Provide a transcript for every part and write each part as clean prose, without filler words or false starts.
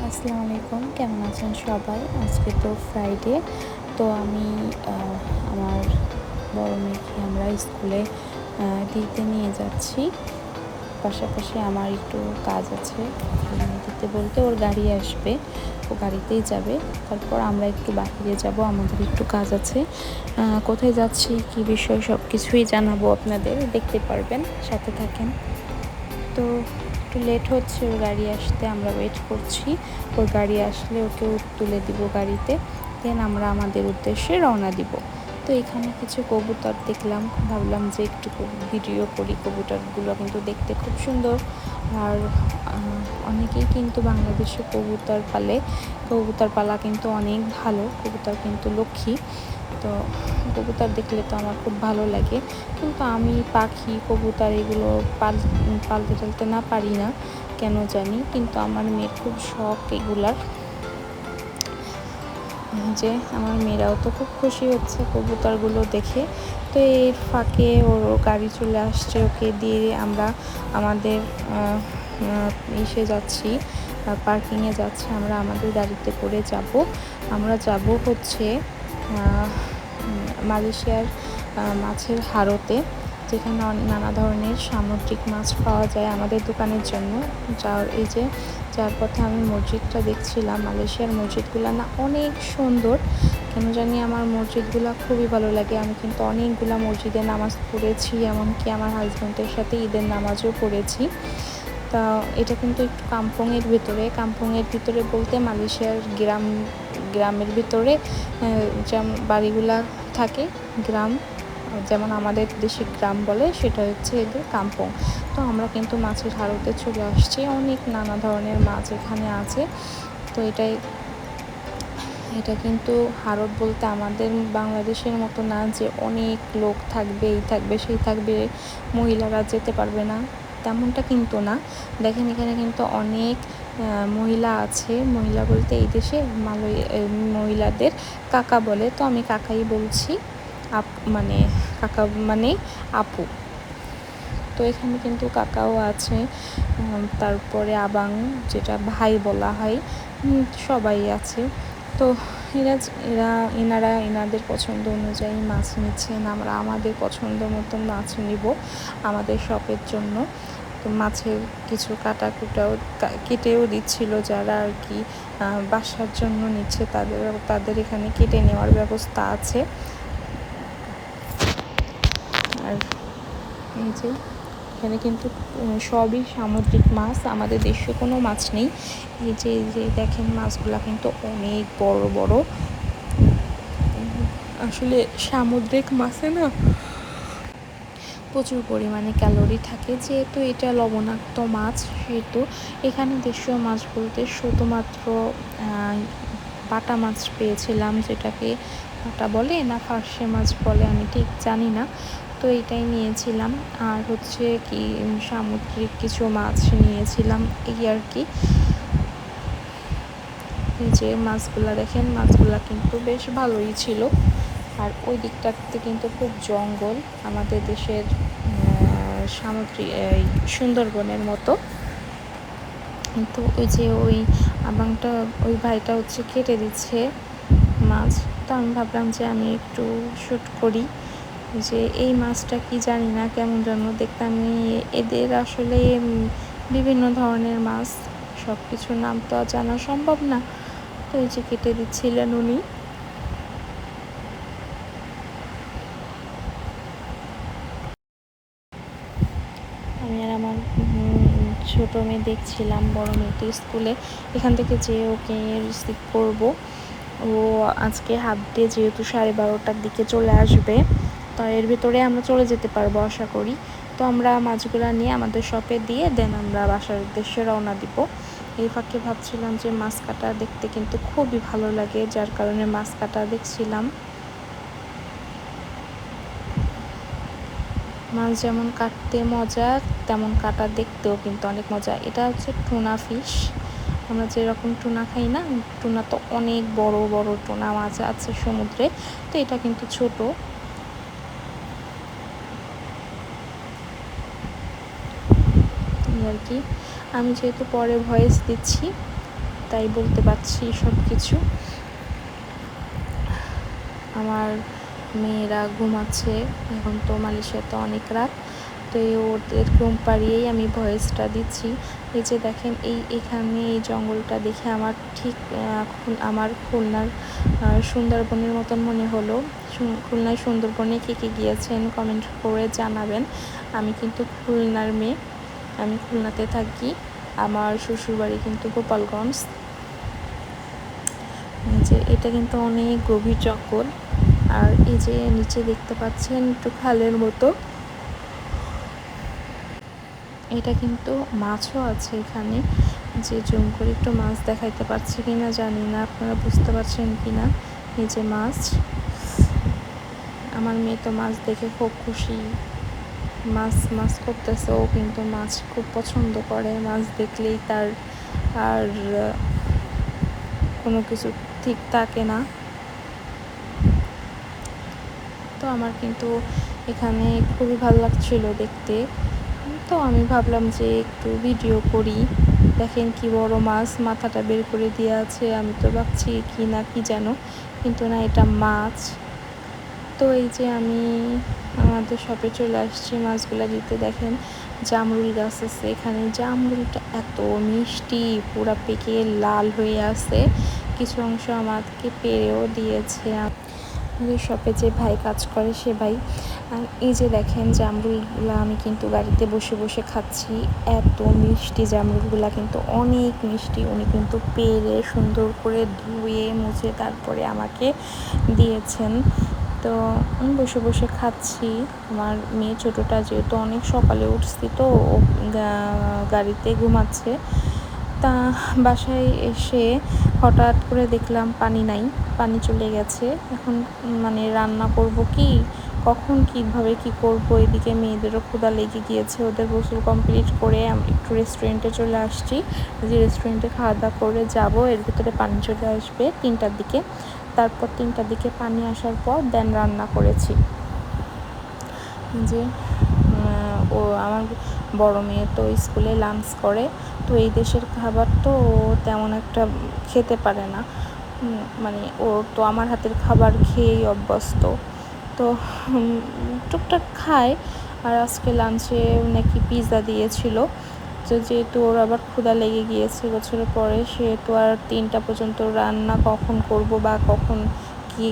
আসসালামু আলাইকুম, কেমন আছেন সবাই? আজকে তো ফ্রাইডে, তো আমি আমার বড় মেয়েকে আমরা স্কুলে দিতে নিয়ে যাচ্ছি। পাশাপাশি আমার একটু কাজ আছে, দিতে বলতে ওর গাড়ি আসবে, ও গাড়িতেই যাবে। তারপর আমরা একটু বাহিরে যাব, আমাদের একটু কাজ আছে। কোথায় যাচ্ছি, কী বিষয়, সব কিছুই জানাবো আপনাদের, দেখতে পারবেন, সাথে থাকেন। তো একটু লেট হচ্ছে ওর গাড়ি আসতে, আমরা ওয়েট করছি। ওর গাড়ি আসলে ওকে তুলে দিব গাড়িতে, দেন আমরা আমাদের উদ্দেশ্যে রওনা দিব। তো এখানে কিছু কবুতর দেখলাম, ভাবলাম যে একটু ভিডিও করি। কবুতরগুলো কিন্তু দেখতে খুব সুন্দর, আর অনেকেই কিন্তু বাংলাদেশে কবুতর পালে। কবুতর পালা কিন্তু অনেক ভালো, কবুতর কিন্তু লক্ষ্মী। তো কবুতর দেখলে তো আমার খুব ভালো লাগে, কিন্তু আমি পাখি কবুতর এগুলো পালতে টালতে না পারি না কেন জানি, কিন্তু আমার মেয়ের খুব শখ এগুলার। যে আমার মেয়েরাও তো খুব খুশি হচ্ছে কবুতরগুলো দেখে। তো এর ফাঁকে ওর গাড়ি চলে আসছে, ওকে দিয়ে আমরা আমাদের এসে যাচ্ছি, পার্কিংয়ে যাচ্ছি। আমরা আমাদের গাড়িতে করে যাব। আমরা যাব হচ্ছে মালয়েশিয়ার মাছের হাড়তে, যেখানে নানা ধরনের সামুদ্রিক মাছ পাওয়া যায় আমাদের দোকানের জন্য। যার পথে আমি মসজিদটা দেখছিলাম। মালয়েশিয়ার মসজিদগুলো না অনেক সুন্দর, কেন জানি আমার মসজিদগুলো খুবই ভালো লাগে। আমি কিন্তু অনেকগুলো মসজিদে নামাজ পড়েছি, এমনকি আমার হাজব্যান্ডের সাথে ঈদের নামাজও পড়েছি। তা এটা কিন্তু একটু কাম্পংয়ের ভিতরে বলতে মালয়েশিয়ার গ্রামের ভিতরে যেমন বাড়িগুলা থাকে, গ্রাম যেমন আমাদের দেশে গ্রাম বলে, সেটা হচ্ছে এদের কাম্পং। তো আমরা কিন্তু মাছের হাড়তে চলে আসছি, অনেক নানা ধরনের মাছ এখানে আছে। তো এটা কিন্তু হাড়ত বলতে আমাদের বাংলাদেশের মতো না যে অনেক লোক থাকবে, এই থাকবে সেই থাকবে, মহিলারা যেতে পারবে না, তেমনটা কিন্তু না। দেখেন এখানে কিন্তু অনেক মহিলা আছে। মহিলা বলতে এই দেশে মহিলাদের কাকা বলে, তো আমি কাকাই বলছি, কাকা মানে আপু। তো এখানে কিন্তু কাকাও আছে, তারপরে আবাং যেটা ভাই বলা হয়, সবাই আছে। তো এনাদের পছন্দ অনুযায়ী মাছ নিচ্ছেন, আমরা আমাদের পছন্দ মতন মাছ নিব আমাদের শপের জন্য। তো মাছের কিছু কাটাকুটাও কেটেও দিচ্ছিল, যারা আর কি বাসার জন্য নিচ্ছে তাদের এখানে কেটে নেওয়ার ব্যবস্থা আছে। আর এই যে এখানে কিন্তু সবই সামুদ্রিক মাছ, আমাদের দেশে কোনো মাছ নেই। এই যে দেখেন মাছগুলা কিন্তু অনেক বড় বড়। আসলে সামুদ্রিক মাছে না প্রচুর পরিমাণে ক্যালোরি থাকে, যেহেতু এটা লবণাক্ত মাছ, সেহেতু এখানে দেশীয় মাছ বলতে শুধুমাত্র বাটা মাছ পেয়েছিলাম, যেটাকে বাটা বলে না ফার্সে মাছ বলে আমি ঠিক জানি না। তো এটাই নিয়েছিলাম, আর হচ্ছে কি সামুদ্রিক কিছু মাছ নিয়েছিলাম, এই আর কি। এই যে মাছগুলা দেখেন, মাছগুলা কিন্তু বেশ ভালোই ছিল। আর ওই দিকটাতে কিন্তু খুব জঙ্গল, আমাদের দেশের সামুদ্রিক সুন্দরবনের মতো। তো ওই যে আবাংটা ওই ভাইটা হচ্ছে কেটে দিচ্ছে মাছ। তো আমি ভাবলাম যে আমি একটু শ্যুট করি, যে এই মাছটা কি জানি না কেমন যেন দেখতে। আমি এদের আসলে বিভিন্ন ধরনের মাছ, সব কিছুর নাম তো জানা সম্ভব না। তো এই যে কেটে দিচ্ছিলেন উনি। আমি আর আমার ছোটো মেয়ে দেখছিলাম, বড় মেয়ে তো স্কুলে, এখান থেকে যেয়ে ওকে রিসিভ করব। ও আজকে হাফ ডে, যেহেতু 12:30টার দিকে চলে আসবে, তো এর ভিতরে আমরা চলে যেতে পারবো আশা করি। তো আমরা মাছগুলো নিয়ে আমাদের শপে দিয়ে দেন আমরা বাসার উদ্দেশ্যে রওনা দিব। এই ফাঁকে ভাবছিলাম যে মাছ কাটা দেখতে কিন্তু খুবই ভালো লাগে, যার কারণে মাছ কাটা দেখছিলাম। মাছ যেমন কাটতে মজা, তেমন কাটা দেখতেও কিন্তু অনেক মজা। এটা হচ্ছে টুনা ফিশ, আমরা যেরকম টুনা খাই না, টুনা তো অনেক বড় বড় টুনা মাছ আছে সমুদ্রে, তো এটা কিন্তু ছোট। আর কি, আমি যেহেতু পরে ভয়েস দিচ্ছি, তাই বলতে পারছি সব কিছু। আমার মেয়েরা ঘুমাচ্ছে, এখন তো মালয়েশিয়াতে অনেক রাত, তো ওদের ঘুম পাড়িয়েই আমি ভয়েসটা দিচ্ছি। এই যে দেখেন এখানে এই জঙ্গলটা দেখে আমার ঠিক আমার খুলনার সুন্দরবনের মতন মনে হলো। খুলনায় সুন্দরবনে কে কে গিয়েছেন কমেন্ট করে জানাবেন। আমি কিন্তু খুলনার মেয়ে, আমি খুলনাতে থাকি, আমার শ্বশুরবাড়ি কিন্তু গোপালগঞ্জ। যে এটা কিন্তু অনেক গভীর জঙ্গল, আর এই যে নিচে দেখতে পাচ্ছেন একটু খালের মতো, এটা কিন্তু মাছও আছে এখানে। যে জুম করে একটু মাছ দেখাইতে পারছি কিনা জানি না, আপনারা বুঝতে পারছেন কিনা। এই যে মাছ, আমার মেয়ে তো মাছ দেখে খুব খুশি, মাছ মাছ করতেছে। ও কিন্তু মাছ খুব পছন্দ করে, মাছ দেখলেই তার আর কোনো কিছু ঠিক থাকে না। তো আমার কিন্তু এখানে খুবই ভালো লাগছিল দেখতে, তো আমি ভাবলাম যে একটু ভিডিও করি। দেখেন কি বড় মাছ, মাথাটা বের করে দিয়ে আছে, আমি তো ভাবছি কি না কি যেন, কিন্তু না, এটা মাছ। তো এই যে আমি আমাদের শপে চলে আসছি মাছগুলো দিতে। দেখেন জামরুল গাছ আছে এখানে, জামরুলটা এত মিষ্টি, পুরা পেকে লাল হয়ে আছে। কিছু অংশ আমাকে পেরেও দিয়েছে আমাদের শপে যে ভাই কাজ করে সে ভাই। আর এই যে দেখেন জামরুলগুলো আমি কিন্তু গাড়িতে বসে বসে খাচ্ছি, এত মিষ্টি জামরুলগুলো, কিন্তু অনেক মিষ্টি। উনি কিন্তু পেরে সুন্দর করে ধুয়ে মুছে তারপরে আমাকে দিয়েছেন। তো আমি বসে বসে খাচ্ছি। আমার মেয়ে ছোটোটা যেহেতু অনেক সকালে উঠছি, তো ও গাড়িতে ঘুমাচ্ছে। তা বাসায় এসে হঠাৎ করে দেখলাম পানি নাই, পানি চলে গেছে। এখন মানে রান্না করব কি, কখন কীভাবে কি করব। এদিকে মেয়েদেরও ক্ষুধা লেগে গিয়েছে, ওদের গোসল কমপ্লিট করে আমি একটু রেস্টুরেন্টে চলে আসছি। যে রেস্টুরেন্টে খাওয়া দাওয়া করে যাব, এর ভিতরে পানি চলে আসবে 3টার দিকে। তারপর 3টার দিকে পানি আসার পর দেন রান্না করেছি। যে ও আমার বড় মেয়ে তো স্কুলে লাঞ্চ করে, তো এই দেশের খাবার তো ও তেমন একটা খেতে পারে না, মানে ও তো আমার হাতের খাবার খেয়েই অভ্যস্ত, তো টুকটাক খায়। আর আজকে লাঞ্চে নাকি পিৎজা দিয়েছিল, তো যেহেতু ওর আবার ক্ষুধা লেগে গিয়েছে বছরের পরে, সেহেতু আর 3টা পর্যন্ত রান্না কখন করব বা কখন কি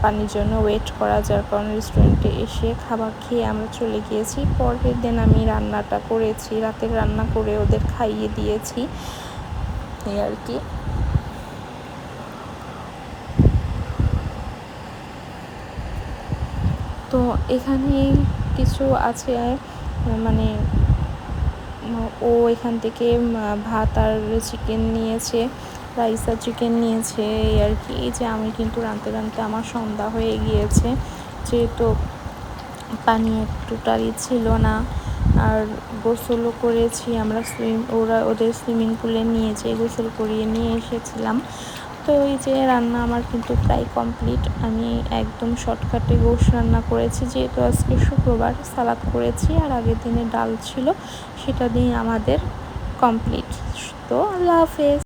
পানির জন্য ওয়েট করা, যার কারণে রেস্টুরেন্টে এসে খাবার খেয়ে আমরা চলে গিয়েছি। পরের দিন আমি রান্নাটা করেছি, রাতের রান্না করে ওদের খাইয়ে দিয়েছি, এই আর কি। তো এখানে কিছু আছে, মানে ও এখান থেকে ভাত আর চিকেন নিয়েছে, রাইস আর চিকেন নিয়েছে, এই আর কি। এই যে আমি কিন্তু রাঁধতে রাঁধতে আমার সন্ধ্যা হয়ে গিয়েছে, যেহেতু পানি একটুটাই ছিল না। আর গোসলও করেছি আমরা, ওদের সুইমিং পুলে নিয়ে যেয়ে গোসল করিয়ে নিয়ে এসেছিলাম। তো এই যে রান্না আমার কিন্তু প্রায় কমপ্লিট। আমি একদম শর্টকাটে গোশ রান্না করেছি, যেহেতু আজকে শুক্রবার, সালাদ করেছি আর আগের দিনে ডাল ছিল, সেটা দিয়ে আমাদের কমপ্লিট। তো আল্লাহ হাফেজ।